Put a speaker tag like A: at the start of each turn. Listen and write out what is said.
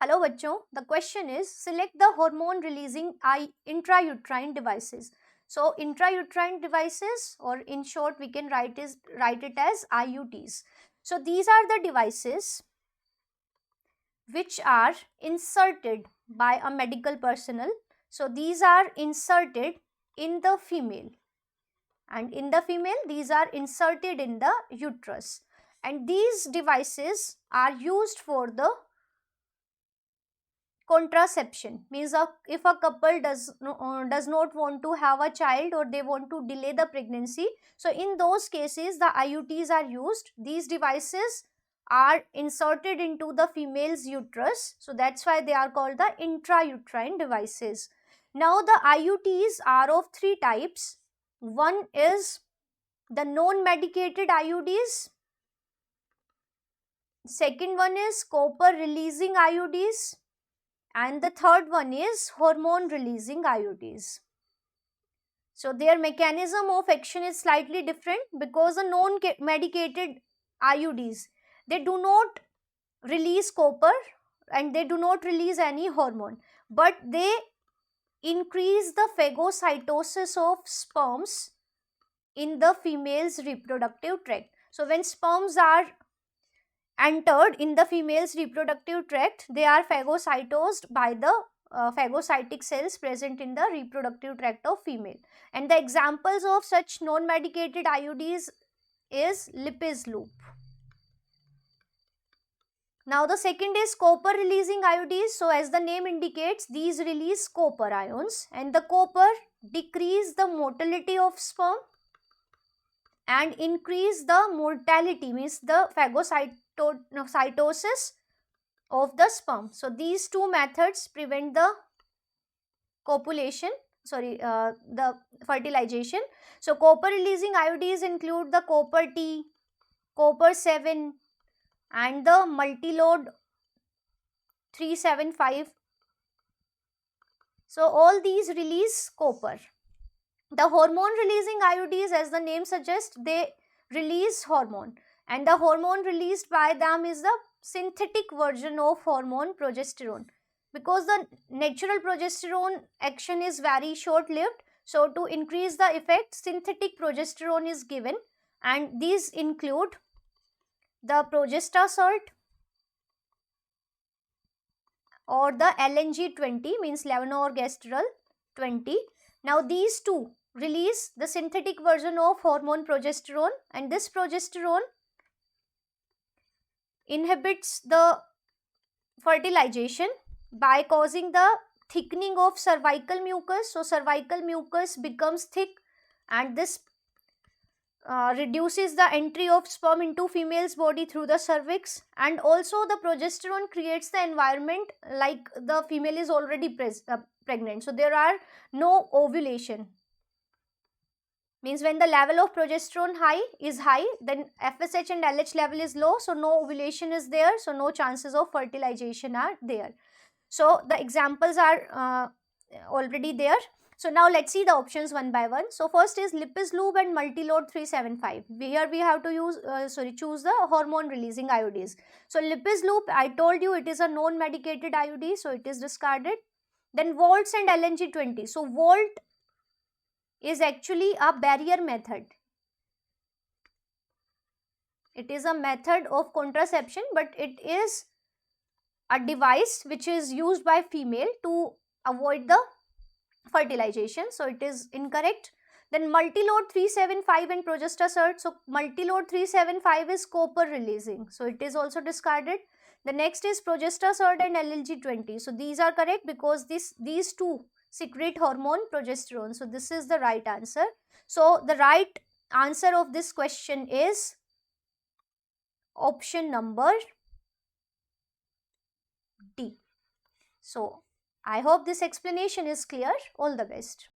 A: Hello बच्चों, the question is select the hormone releasing intrauterine devices. So intrauterine devices, or in short we can write it as IUTs. So these are the devices which are inserted by a medical personnel. So these are inserted in the female, and in the female these are inserted in the uterus, and these devices are used for the contraception. Means if a couple does not want to have a child, or they want to delay the pregnancy, so in those cases the IUTs are used. These devices are inserted into the female's uterus, so that's why they are called the intrauterine devices. Now the IUTs are of three types. One is the non-medicated IUDs, second one is copper releasing IUDs, and the third one is hormone releasing IUDs. So their mechanism of action is slightly different, because the non-medicated IUDs, they do not release copper and they do not release any hormone, but they increase the phagocytosis of sperms in the female's reproductive tract. So when sperms are entered in the female's reproductive tract, they are phagocytosed by the phagocytic cells present in the reproductive tract of female. And the examples of such non-medicated IUDs is lipase loop. Now the second is copper releasing IUDs. So as the name indicates, these release copper ions, and the copper decrease the motility of sperm and increase the mortality, means the phagocytosis of the sperm. So these two methods prevent the the fertilization. So copper releasing IUDs include the copper T, copper 7, and the Multiload 375. So all these release copper. The hormone releasing IUDs, as the name suggests, they release hormone, and the hormone released by them is the synthetic version of hormone progesterone, because the natural progesterone action is very short lived. So to increase the effect, synthetic progesterone is given, and these include the Progestasert or the LNG20, means levonorgestrel 20. Now these two release the synthetic version of hormone progesterone, and this progesterone inhibits the fertilization by causing the thickening of cervical mucus. So cervical mucus becomes thick, and this reduces the entry of sperm into female's body through the cervix. And also the progesterone creates the environment like the female is already pregnant, so there are no ovulation. Means when the level of progesterone is high, then FSH and LH level is low, so no ovulation is there, so no chances of fertilization are there. So the examples are already there. So now let's see the options one by one. So first is lipase loop and Multiload 375. Here we have to choose the hormone releasing IUDs. So lipase loop, I told you it is a non-medicated IUD, so it is discarded. Then volts and LNG20. So volt is actually a barrier method. It is a method of contraception, but it is a device which is used by female to avoid the fertilization, so it is incorrect. Then Multiload 375 and Progestasert. So Multiload 375 is copper releasing, so it is also discarded. The next is Progestasert and LLG20. So these are correct, because these two secrete hormone progesterone. So this is the right answer. So the right answer of this question is option number D. So I hope this explanation is clear. All the best.